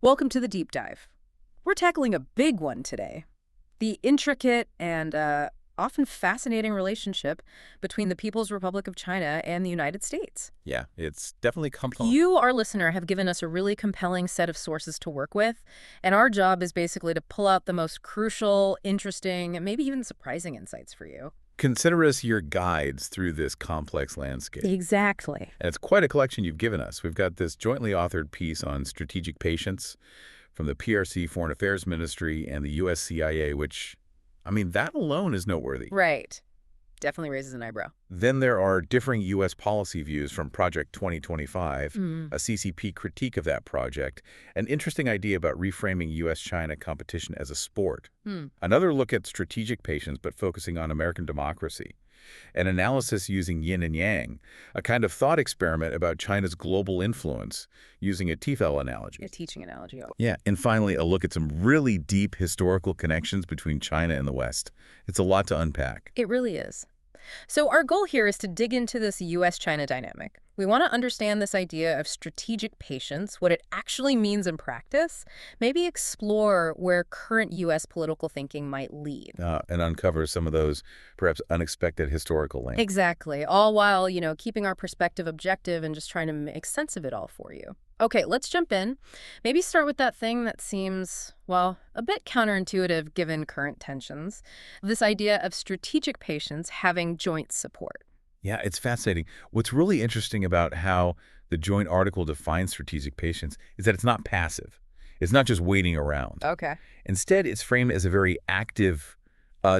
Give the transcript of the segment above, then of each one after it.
Welcome to the deep dive. We're tackling a big one today. The intricate and often fascinating relationship between the People's Republic of China and the United States. Yeah, it's definitely compelling. You, our listener, have given us a really compelling set of sources to work with, and our job is basically to pull out the most crucial, interesting, and maybe even surprising insights for you. Consider us your guides through this complex landscape. Exactly. And it's quite a collection you've given us. We've got this jointly authored piece on strategic patience from the PRC Foreign Affairs Ministry and the US CIA, which, I mean, that alone is noteworthy. Right. Definitely raises an eyebrow. Then there are differing U.S. policy views from Project 2025, Mm. a CCP critique of that project, an interesting idea about reframing U.S.-China competition as a sport, Hmm. another look at strategic patience but focusing on American democracy, an analysis using Yin and Yang, a kind of thought experiment about China's global influence using a TEFL analogy. A teaching analogy. Oh. Yeah, and finally, a look at some really deep historical connections between China and the West. It's a lot to unpack. It really is. So our goal here is to dig into this U.S.-China dynamic. We want to understand this idea of strategic patience, what it actually means in practice, maybe explore where current U.S. political thinking might lead. And uncover some of those perhaps unexpected historical links. Exactly, all while, keeping our perspective objective and just trying to make sense of it all for you. Okay, let's jump in. Maybe start with that thing that seems, well, a bit counterintuitive given current tensions. This idea of strategic patience having joint support. Yeah, it's fascinating. What's really interesting about how the joint article defines strategic patience is that it's not passive. It's not just waiting around. Okay. Instead, it's framed as a very active,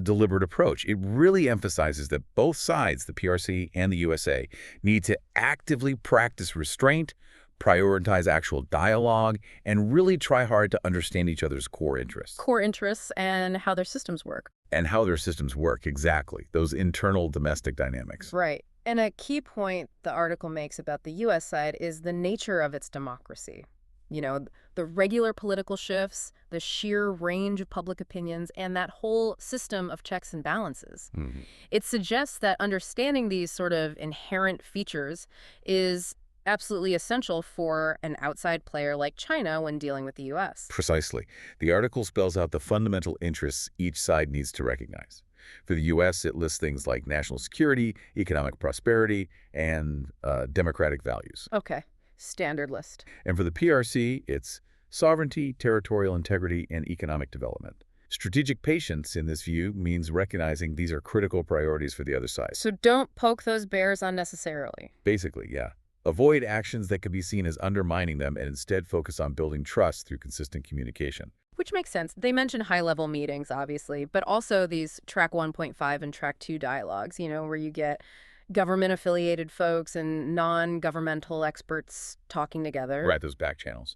deliberate approach. It really emphasizes that both sides, the PRC and the USA, need to actively practice restraint, prioritize actual dialogue, and really try hard to understand each other's core interests. Core interests and how their systems work. And how their systems work, exactly. Those internal domestic dynamics. Right. And a key point the article makes about the U.S. side is the nature of its democracy. The regular political shifts, the sheer range of public opinions, and that whole system of checks and balances. Mm-hmm. It suggests that understanding these sort of inherent features is absolutely essential for an outside player like China when dealing with the U.S. Precisely. The article spells out the fundamental interests each side needs to recognize. For the U.S., it lists things like national security, economic prosperity, and democratic values. Okay. Standard list. And for the PRC, it's sovereignty, territorial integrity, and economic development. Strategic patience, in this view, means recognizing these are critical priorities for the other side. So don't poke those bears unnecessarily. Basically, yeah. Avoid actions that could be seen as undermining them and instead focus on building trust through consistent communication. Which makes sense. They mention high-level meetings, obviously, but also these Track 1.5 and Track 2 dialogues, where you get government-affiliated folks and non-governmental experts talking together. Right, those back channels.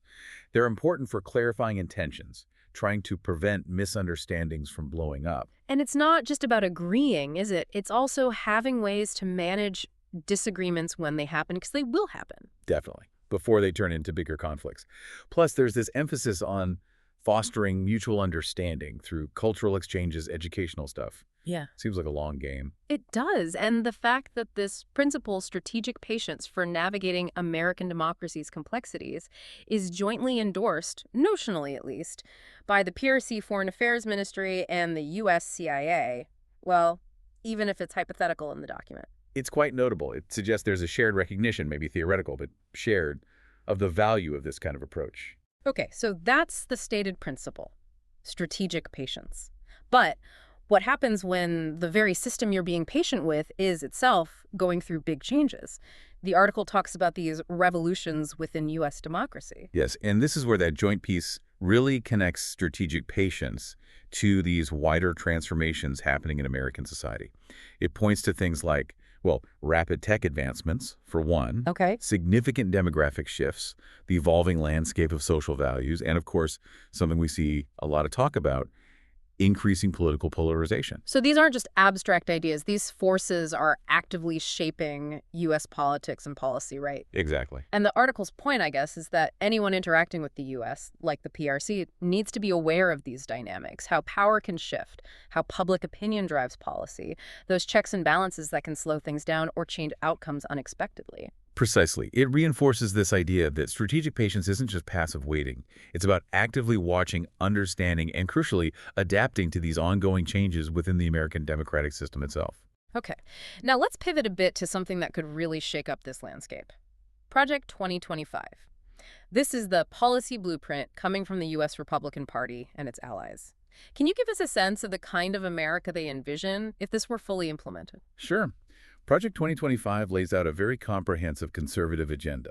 They're important for clarifying intentions, trying to prevent misunderstandings from blowing up. And it's not just about agreeing, is it? It's also having ways to manage disagreements when they happen, because they will happen. Definitely, before they turn into bigger conflicts. Plus, there's this emphasis on fostering mutual understanding through cultural exchanges, educational stuff. Yeah. Seems like a long game. It does. And the fact that this principle, strategic patience for navigating American democracy's complexities, is jointly endorsed, notionally at least, by the PRC Foreign Affairs Ministry and the US CIA. Well, even if it's hypothetical in the document. It's quite notable. It suggests there's a shared recognition, maybe theoretical, but shared, of the value of this kind of approach. Okay, so that's the stated principle, strategic patience. But what happens when the very system you're being patient with is itself going through big changes? The article talks about these revolutions within U.S. democracy. Yes, and this is where that joint piece really connects strategic patience to these wider transformations happening in American society. It points to things like, well, rapid tech advancements, for one. Okay. Significant demographic shifts, the evolving landscape of social values, and of course, something we see a lot of talk about, increasing political polarization. So these aren't just abstract ideas. These forces are actively shaping U.S. politics and policy, right? Exactly. And the article's point, I guess, is that anyone interacting with the U.S., like the PRC, needs to be aware of these dynamics, how power can shift, how public opinion drives policy, those checks and balances that can slow things down or change outcomes unexpectedly. Precisely. It reinforces this idea that strategic patience isn't just passive waiting. It's about actively watching, understanding, and crucially, adapting to these ongoing changes within the American democratic system itself. Okay. Now let's pivot a bit to something that could really shake up this landscape. Project 2025. This is the policy blueprint coming from the U.S. Republican Party and its allies. Can you give us a sense of the kind of America they envision if this were fully implemented? Sure. Project 2025 lays out a very comprehensive conservative agenda.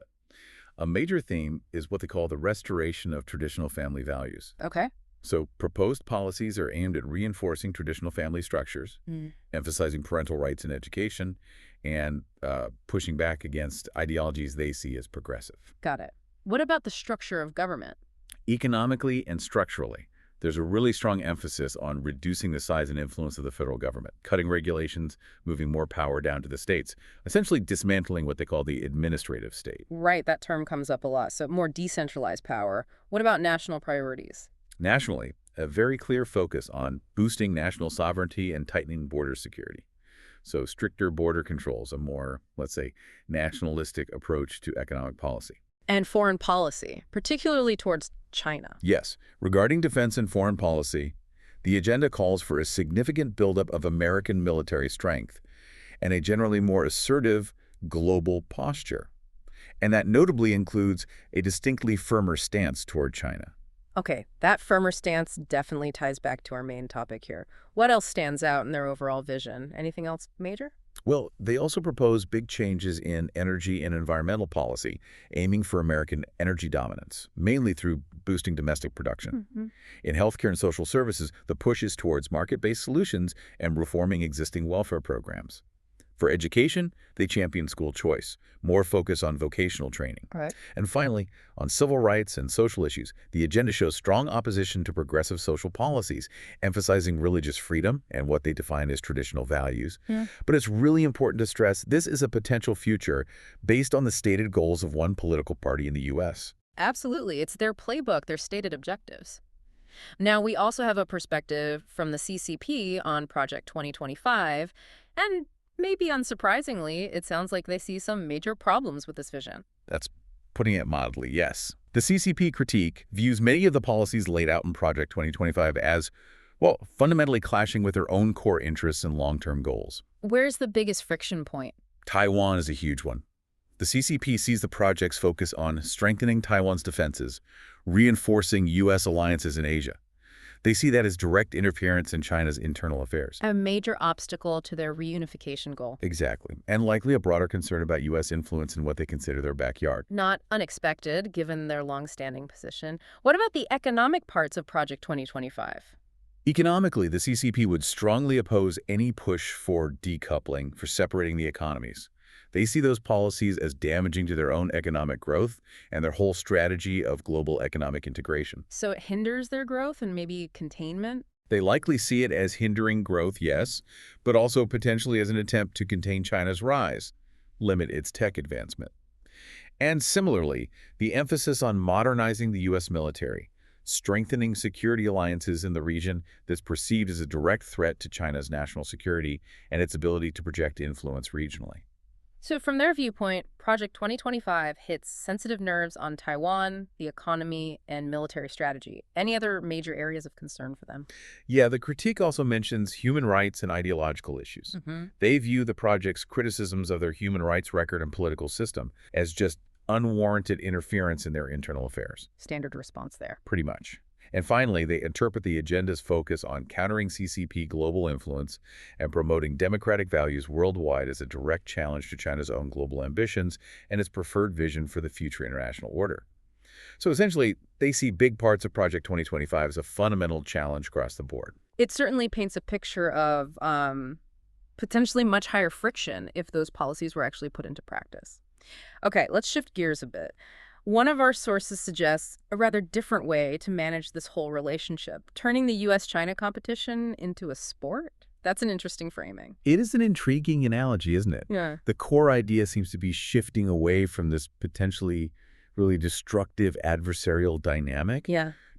A major theme is what they call the restoration of traditional family values. Okay. So proposed policies are aimed at reinforcing traditional family structures, emphasizing parental rights in education, and pushing back against ideologies they see as progressive. Got it. What about the structure of government? Economically and structurally, there's a really strong emphasis on reducing the size and influence of the federal government, cutting regulations, moving more power down to the states, essentially dismantling what they call the administrative state. Right, that term comes up a lot. So more decentralized power. What about national priorities? Nationally, a very clear focus on boosting national sovereignty and tightening border security. So stricter border controls, a more, let's say, nationalistic approach to economic policy. And foreign policy, particularly towards China. Yes, regarding defense and foreign policy, the agenda calls for a significant buildup of American military strength and a generally more assertive global posture. And that notably includes a distinctly firmer stance toward China. Okay, that firmer stance definitely ties back to our main topic here. What else stands out in their overall vision? Anything else major? Well, they also propose big changes in energy and environmental policy, aiming for American energy dominance, mainly through boosting domestic production. In healthcare and social services, the push is towards market-based solutions and reforming existing welfare programs. For education, they champion school choice, more focus on vocational training. Right. And finally, on civil rights and social issues, the agenda shows strong opposition to progressive social policies, emphasizing religious freedom and what they define as traditional values. But it's really important to stress this is a potential future based on the stated goals of one political party in the U.S. Absolutely. It's their playbook, their stated objectives. Now, we also have a perspective from the CCP on Project 2025, and maybe unsurprisingly, it sounds like they see some major problems with this vision. That's putting it mildly, yes. The CCP critique views many of the policies laid out in Project 2025 as, well, fundamentally clashing with their own core interests and long-term goals. Where's the biggest friction point? Taiwan is a huge one. The CCP sees the project's focus on strengthening Taiwan's defenses, reinforcing U.S. alliances in Asia. They see that as direct interference in China's internal affairs. A major obstacle to their reunification goal. Exactly, and likely a broader concern about U.S. influence in what they consider their backyard. Not unexpected, given their long-standing position. What about the economic parts of Project 2025? Economically, the CCP would strongly oppose any push for decoupling, for separating the economies. They see those policies as damaging to their own economic growth and their whole strategy of global economic integration. So it hinders their growth and maybe containment? They likely see it as hindering growth, yes, but also potentially as an attempt to contain China's rise, limit its tech advancement. And similarly, the emphasis on modernizing the U.S. military, strengthening security alliances in the region that's perceived as a direct threat to China's national security and its ability to project influence regionally. So from their viewpoint, Project 2025 hits sensitive nerves on Taiwan, the economy, and military strategy. Any other major areas of concern for them? Yeah, the critique also mentions human rights and ideological issues. They view the project's criticisms of their human rights record and political system as just unwarranted interference in their internal affairs. Standard response there. Pretty much. And finally, they interpret the agenda's focus on countering CCP global influence and promoting democratic values worldwide as a direct challenge to China's own global ambitions and its preferred vision for the future international order. So essentially, they see big parts of Project 2025 as a fundamental challenge across the board. It certainly paints a picture of potentially much higher friction if those policies were actually put into practice. Okay, let's shift gears a bit. One of our sources suggests a rather different way to manage this whole relationship, turning the U.S.-China competition into a sport. That's an interesting framing. It is an intriguing analogy, isn't it? Yeah. The core idea seems to be shifting away from this potentially really destructive adversarial dynamic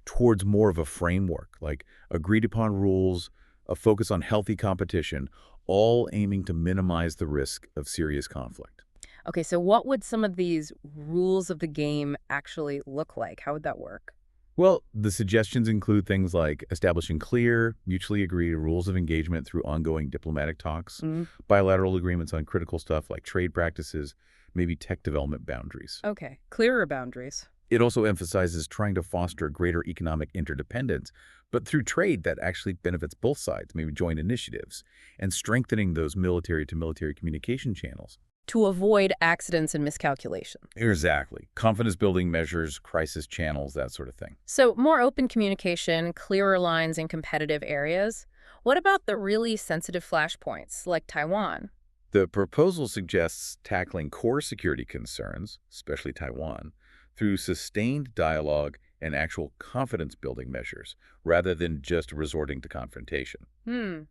towards more of a framework, like agreed upon rules, a focus on healthy competition, all aiming to minimize the risk of serious conflict. Okay, so what would some of these rules of the game actually look like? How would that work? Well, the suggestions include things like establishing clear, mutually agreed rules of engagement through ongoing diplomatic talks, Mm, bilateral agreements on critical stuff like trade practices, maybe tech development boundaries. okay, clearer boundaries. It also emphasizes trying to foster greater economic interdependence, but through trade that actually benefits both sides, maybe joint initiatives, and strengthening those military-to-military communication channels. To avoid accidents and miscalculation. Exactly. Confidence-building measures, crisis channels, that sort of thing. So, more open communication, clearer lines in competitive areas. What about the really sensitive flashpoints, like Taiwan? The proposal suggests tackling core security concerns, especially Taiwan, through sustained dialogue and actual confidence-building measures, rather than just resorting to confrontation. Hmm,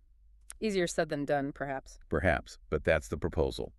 easier said than done, perhaps. Perhaps, but that's the proposal.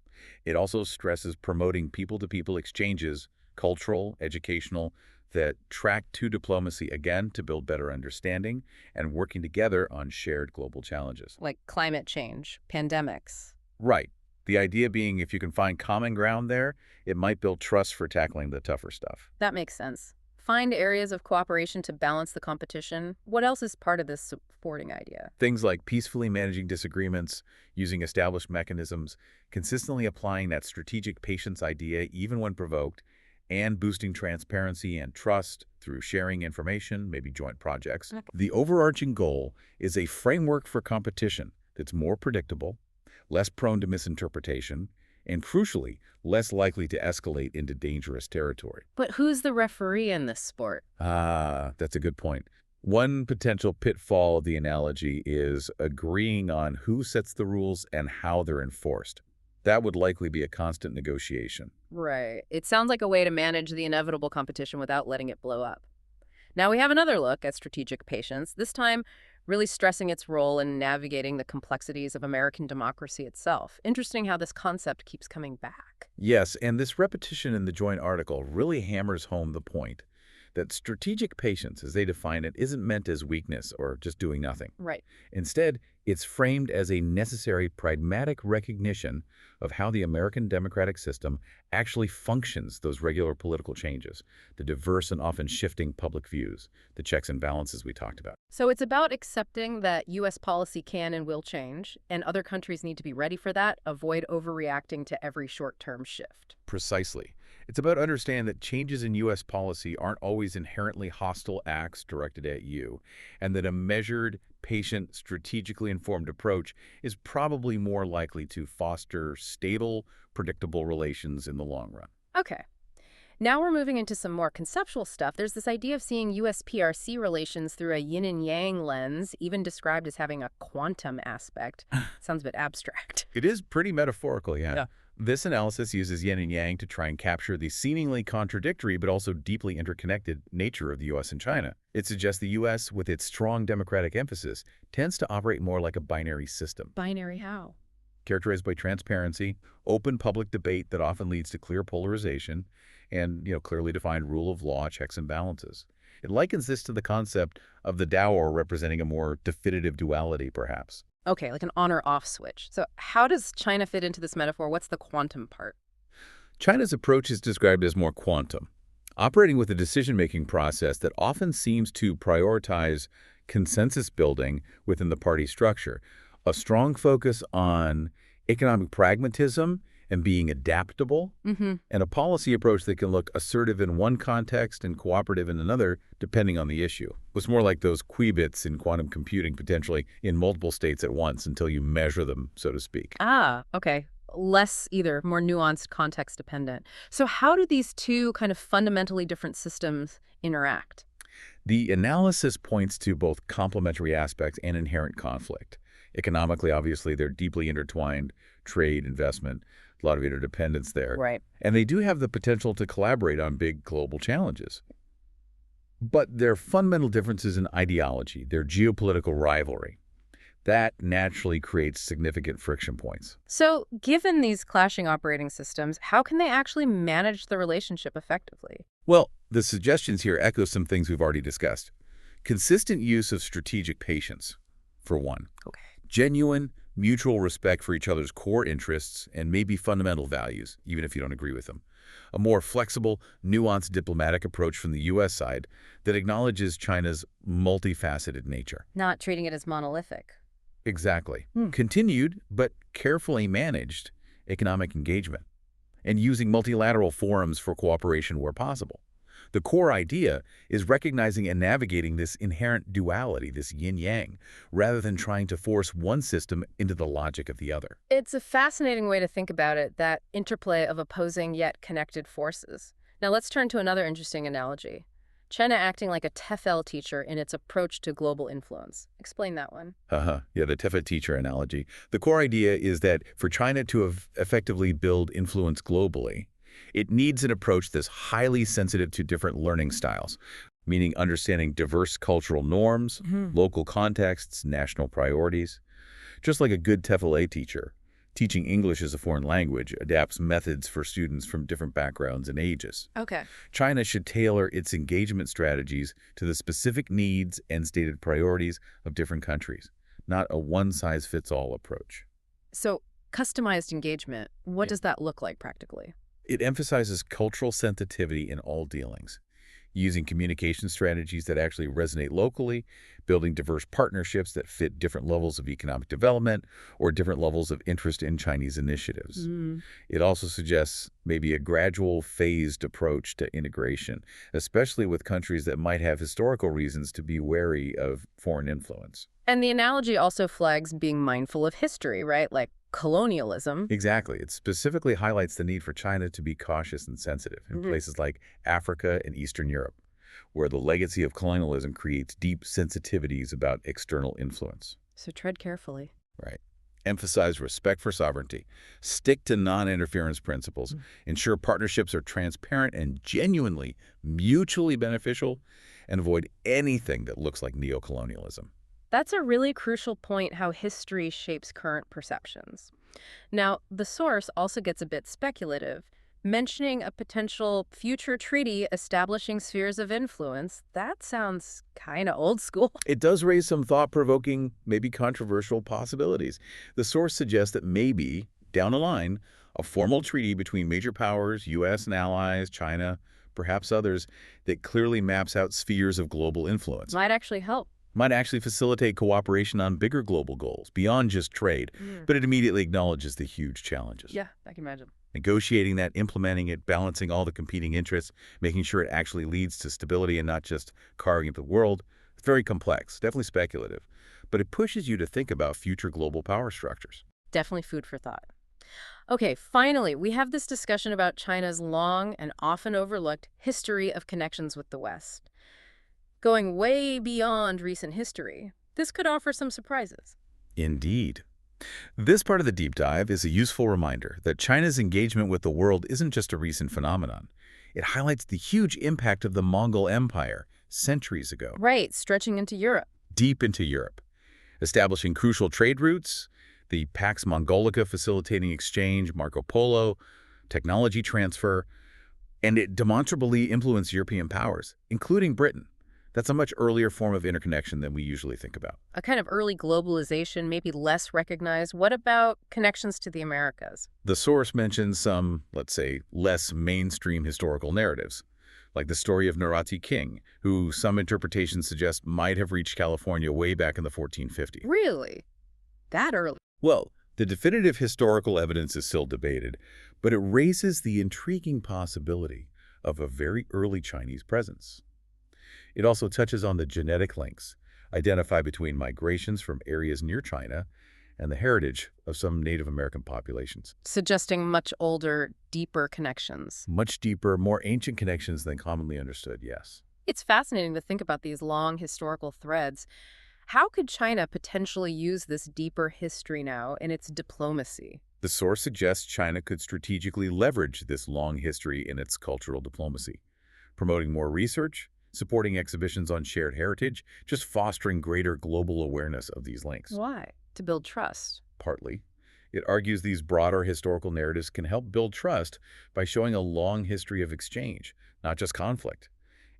It also stresses promoting people-to-people exchanges, cultural, educational, that track to diplomacy again to build better understanding and working together on shared global challenges. Like climate change, pandemics. Right. The idea being if you can find common ground there, it might build trust for tackling the tougher stuff. That makes sense. Find areas of cooperation to balance the competition. What else is part of this supporting idea? Things like peacefully managing disagreements, using established mechanisms, consistently applying that strategic patience idea even when provoked, and boosting transparency and trust through sharing information, maybe joint projects. Okay. The overarching goal is a framework for competition that's more predictable, less prone to misinterpretation, and crucially, less likely to escalate into dangerous territory. But who's the referee in this sport? Ah, that's a good point. One potential pitfall of the analogy is agreeing on who sets the rules and how they're enforced. That would likely be a constant negotiation. Right. It sounds like a way to manage the inevitable competition without letting it blow up. Now we have another look at strategic patience, this time really stressing its role in navigating the complexities of American democracy itself. Interesting how this concept keeps coming back. Yes, and this repetition in the joint article really hammers home the point that strategic patience, as they define it, isn't meant as weakness or just doing nothing. Right. Instead, it's framed as a necessary pragmatic recognition of how the American democratic system actually functions, those regular political changes, the diverse and often shifting public views, the checks and balances we talked about. So it's about accepting that U.S. policy can and will change, and other countries need to be ready for that, avoid overreacting to every short-term shift. Precisely. It's about understanding that changes in U.S. policy aren't always inherently hostile acts directed at you, and that a measured, patient, strategically informed approach is probably more likely to foster stable, predictable relations in the long run. Okay. Now we're moving into some more conceptual stuff. There's this idea of seeing U.S. PRC relations through a yin and yang lens, even described as having a quantum aspect. Sounds a bit abstract. It is pretty metaphorical, yeah. Yeah. This analysis uses yin and yang to try and capture the seemingly contradictory but also deeply interconnected nature of the U.S. and China. It suggests the U.S., with its strong democratic emphasis, tends to operate more like a binary system, Binary how? characterized by transparency, open public debate that often leads to clear polarization, and clearly defined rule of law, checks and balances. It likens this to the concept of the Dao representing a more definitive duality, perhaps. Okay, like an on or off switch. So how does China fit into this metaphor? What's the quantum part? China's approach is described as more quantum, operating with a decision-making process that often seems to prioritize consensus building within the party structure, a strong focus on economic pragmatism and being adaptable, Mm-hmm. and a policy approach that can look assertive in one context and cooperative in another, depending on the issue. It's more like those qubits in quantum computing, potentially in multiple states at once until you measure them, so to speak. Ah, okay. Less either, more nuanced, context dependent. So how do these two kind of fundamentally different systems interact? The analysis points to both complementary aspects and inherent conflict. Economically, obviously, they're deeply intertwined, trade, investment, a lot of interdependence there. Right. And they do have the potential to collaborate on big global challenges. But their fundamental differences in ideology, their geopolitical rivalry, that naturally creates significant friction points. So given these clashing operating systems, how can they actually manage the relationship effectively? Well, the suggestions here echo some things we've already discussed. Consistent use of strategic patience, for one. Okay. Genuine, mutual respect for each other's core interests and maybe fundamental values, even if you don't agree with them. A more flexible, nuanced diplomatic approach from the U.S. side that acknowledges China's multifaceted nature. Not treating it as monolithic. Exactly. Continued, but carefully managed, economic engagement, and using multilateral forums for cooperation where possible. The core idea is recognizing and navigating this inherent duality, this yin-yang, rather than trying to force one system into the logic of the other. It's a fascinating way to think about it, that interplay of opposing yet connected forces. Now let's turn to another interesting analogy. China acting like a TEFL teacher in its approach to global influence. Explain that one. Yeah, the TEFL teacher analogy. The core idea is that for China to effectively build influence globally, it needs an approach that's highly sensitive to different learning styles, meaning understanding diverse cultural norms, local contexts, national priorities. Just like a good TEFL teacher, teaching English as a foreign language adapts methods for students from different backgrounds and ages. Okay. China should tailor its engagement strategies to the specific needs and stated priorities of different countries, not a one-size-fits-all approach. So, customized engagement, what does that look like practically? It emphasizes cultural sensitivity in all dealings, using communication strategies that actually resonate locally, building diverse partnerships that fit different levels of economic development or different levels of interest in Chinese initiatives. It also suggests maybe a gradual, phased approach to integration, especially with countries that might have historical reasons to be wary of foreign influence. And the analogy also flags being mindful of history, right? Like colonialism. Exactly. It specifically highlights the need for China to be cautious and sensitive in places like Africa and Eastern Europe, where the legacy of colonialism creates deep sensitivities about external influence. So tread carefully. Right. Emphasize respect for sovereignty. Stick to non-interference principles. Ensure partnerships are transparent and genuinely mutually beneficial, and avoid anything that looks like neocolonialism. That's a really crucial point, how history shapes current perceptions. Now, the source also gets a bit speculative, mentioning a potential future treaty establishing spheres of influence. That sounds kind of old school. It does raise some thought-provoking, maybe controversial possibilities. The source suggests that maybe, down the line, a formal treaty between major powers, U.S. and allies, China, perhaps others, that clearly maps out spheres of global influence. Might actually help. Might actually facilitate cooperation on bigger global goals, beyond just trade, but it immediately acknowledges the huge challenges. Yeah, I can imagine. Negotiating that, implementing it, balancing all the competing interests, making sure it actually leads to stability and not just carving up the world. It's very complex, definitely speculative, but it pushes you to think about future global power structures. Definitely food for thought. Okay, finally, we have this discussion about China's long and often overlooked history of connections with the West. Going way beyond recent history, this could offer some surprises. Indeed. This part of the deep dive is a useful reminder that China's engagement with the world isn't just a recent phenomenon. It highlights the huge impact of the Mongol Empire centuries ago. Right, stretching into Europe. Deep into Europe, establishing crucial trade routes, the Pax Mongolica facilitating exchange, Marco Polo, technology transfer, and it demonstrably influenced European powers, including Britain. That's a much earlier form of interconnection than we usually think about. A kind of early globalization, maybe less recognized. What about connections to the Americas? The source mentions some, let's say, less mainstream historical narratives, like the story of Narati King, who some interpretations suggest might have reached California way back in the 1450s. Really? That early? Well, the definitive historical evidence is still debated, but it raises the intriguing possibility of a very early Chinese presence. It also touches on the genetic links identified between migrations from areas near China and the heritage of some Native American populations. Suggesting much older, deeper connections. Much deeper, more ancient connections than commonly understood, yes. It's fascinating to think about these long historical threads. How could China potentially use this deeper history now in its diplomacy? The source suggests China could strategically leverage this long history in its cultural diplomacy, promoting more research, supporting exhibitions on shared heritage, just fostering greater global awareness of these links. Why? To build trust. Partly. It argues these broader historical narratives can help build trust by showing a long history of exchange, not just conflict.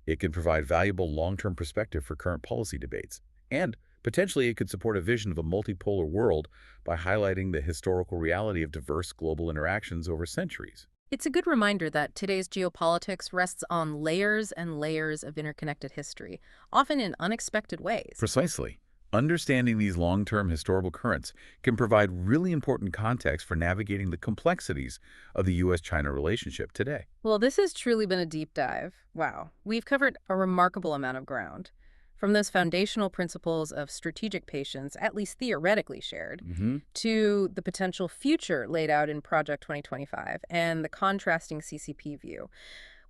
It can provide valuable long-term perspective for current policy debates. And Potentially, it could support a vision of a multipolar world by highlighting the historical reality of diverse global interactions over centuries. It's a good reminder that today's geopolitics rests on layers and layers of interconnected history, often in unexpected ways. Precisely. Understanding these long-term historical currents can provide really important context for navigating the complexities of the U.S.-China relationship today. Well, this has truly been a deep dive. Wow. We've covered a remarkable amount of ground. From those foundational principles of strategic patience, at least theoretically shared, Hmm. to the potential future laid out in Project 2025 and the contrasting CCP view.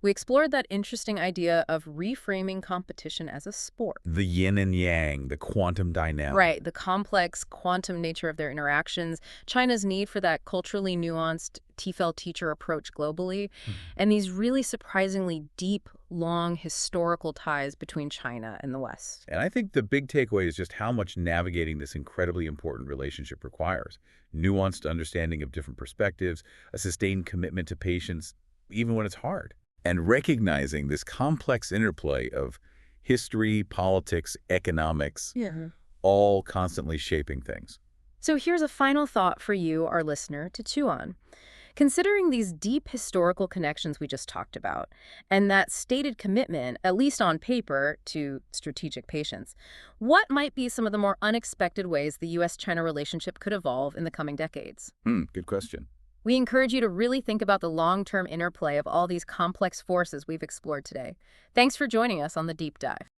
We explored that interesting idea of reframing competition as a sport. The yin and yang, the quantum dynamic. Right, the complex quantum nature of their interactions, China's need for that culturally nuanced TEFL teacher approach globally, Mhm. and these really surprisingly deep, long historical ties between China and the West. And I think the big takeaway is just how much navigating this incredibly important relationship requires. Nuanced understanding of different perspectives, a sustained commitment to patience, even when it's hard. And recognizing this complex interplay of history, politics, economics, Yeah. all constantly shaping things. So here's a final thought for you, our listener, to chew on. Considering these deep historical connections we just talked about, and that stated commitment, at least on paper, to strategic patience, what might be some of the more unexpected ways the U.S.-China relationship could evolve in the coming decades? Good question. We encourage you to really think about the long-term interplay of all these complex forces we've explored today. Thanks for joining us on the Deep Dive.